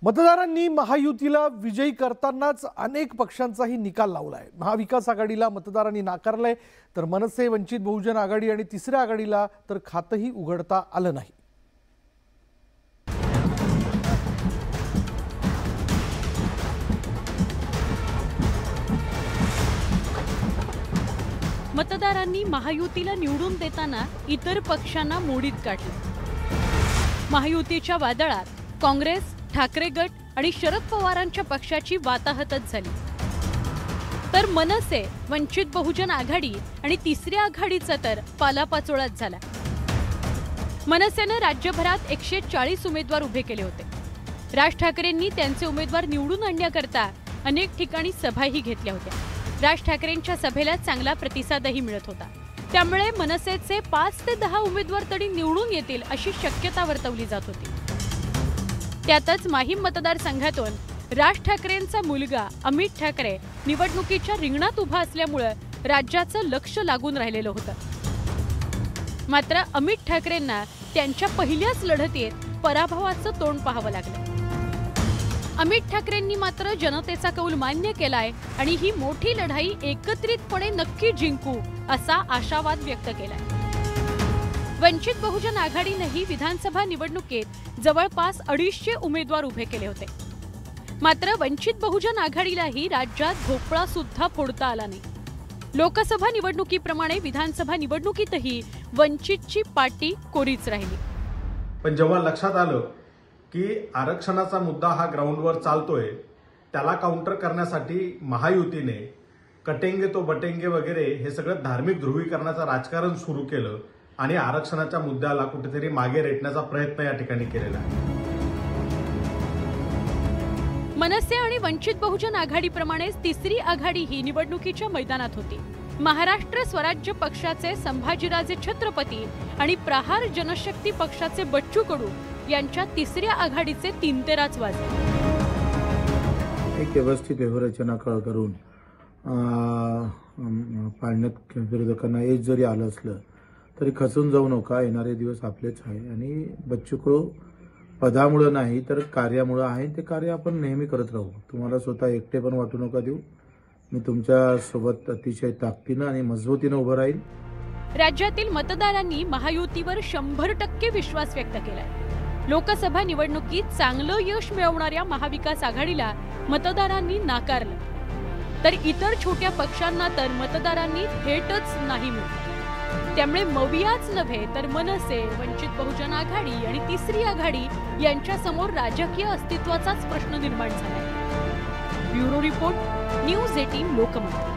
मतदारांनी महायुतीला विजयी करतानाच अनेक पक्षांचाही निकाल लावलाय। महाविकास आघाडीला मतदारांनी नाकारलंय, तर मनसे, वंचित बहुजन आघाडी आणि तिसऱ्या आघाडीला तर खातही उघडता आलं नाही। मतदारांनी महायुतीला निवडून देताना इतर पक्षांना मोडीत काढले। महायुतीच्या वादळात काँग्रेस, ठाकरे गट आणि शरद पवारांच्या पक्षाची वाताहतच झाली, तर मनसे, वंचित बहुजन आघाडी आणि तिसऱ्या आघाडीचा तर पालापाचोळाच झाला। मनसेने राज्यभरात 140 उमेदवार उभे केले होते। राज ठाकरेंनी त्यांचे उमेदवार निवडून आणण्याकरता अनेक ठिकाणी सभाही घेतल्या होत्या। राज ठाकरेंच्या सभेला चांगला प्रतिसादही मिळत होता, त्यामुळे मनसेचे 5 ते 10 उमेदवार तरी निवडून येतील अशी शक्यता वर्तवली जात होती। त्यातच माहीम मतदारसंघातून राज ठाकरेंचा मुलगा अमित ठाकरे निवडणुकीच्या रिंगणात उभा असल्यामुळे राज्याचं लक्ष लागून राहिलेलं होतं। मात्र अमित ठाकरेंना त्यांच्या पहिल्याच लढतीत पराभवाचं तोंड पाहावं लागलं। अमित ठाकरेंनी मात्र जनतेचा कौल मान्य केलाय आणि ही मोठी लढाई एकत्रितपणे नक्की जिंकू असा आशावाद व्यक्त केलाय। वंचित बहुजन आघाडीनेही विधानसभा निवडणुकीत जवळपास 250 उमेदवार उभे केले होते। मात्र वंचित बहुजन आघाडीलाही राज्यात भोपळा सुद्धा फोडता आला नाही। लोकसभा निवडणुकीप्रमाणे विधानसभा निवडणुकीतही वंचितची पाटी कोरीच राहिली। पण जेव्हा लक्षात आलं की आरक्षणाचा मुद्दा हा ग्राउंडवर चालतोय, त्याला काउंटर करण्यासाठी महायुतीने कटेंगे तो बटेंगे वगैरे हे सगळं धार्मिक ध्रुवीकरणाचं राजकारण सुरू केलं आणि आरक्षणाच्या मुद्द्याला कुठेतरी मागे रेटण्याचा प्रयत्न या ठिकाणी केलेला आहे। मनसे आणि वंचित बहुजन आघाडीप्रमाणेच तिसरी आघाडी ही निवडणुकीच्या मैदानात होती। महाराष्ट्र स्वराज्य पक्षाचे संभाजीराजे छत्रपती आणि प्रहार जनशक्ती पक्षाचे बच्चू कडू यांच्या तिसऱ्या आघाडीचे 3 ते 4 वाजले। एक व्यवस्थित व्यवहारचना करून पाडण्यात विरोधकांना एज जरी आलं असलं तरी खचून जाऊ नका, येणारे दिवस आपलेच आहे आणि बच्चू कडू पदामुळे नाही तर कार्यामुळे आहे, ते कार्य आपण नेहमी करत राहू। तुम्हाला स्वतः एकटे पण वाटू नका देऊ, मी तुमच्या सोबत अतिशय ताकदीने आणि मजबूतीने उभं राहील। राज्यातील मतदारांनी महायुतीवर 100% विश्वास व्यक्त केलाय। लोकसभा निवडणुकीत चांगलं यश मिळवणाऱ्या महाविकास आघाडीला मतदारांनी नाकारलं, तर इतर छोट्या पक्षांना तर मतदारांनी थेटच नाही म्हटलं। त्यामुळे मवियाच नव्हे तर मनसे, वंचित बहुजन आघाडी आणि तिसरी आघाडी यांच्या समोर राजकीय अस्तित्वाचाच प्रश्न निर्माण झालाय। Bureau report, news 18 Lokmat.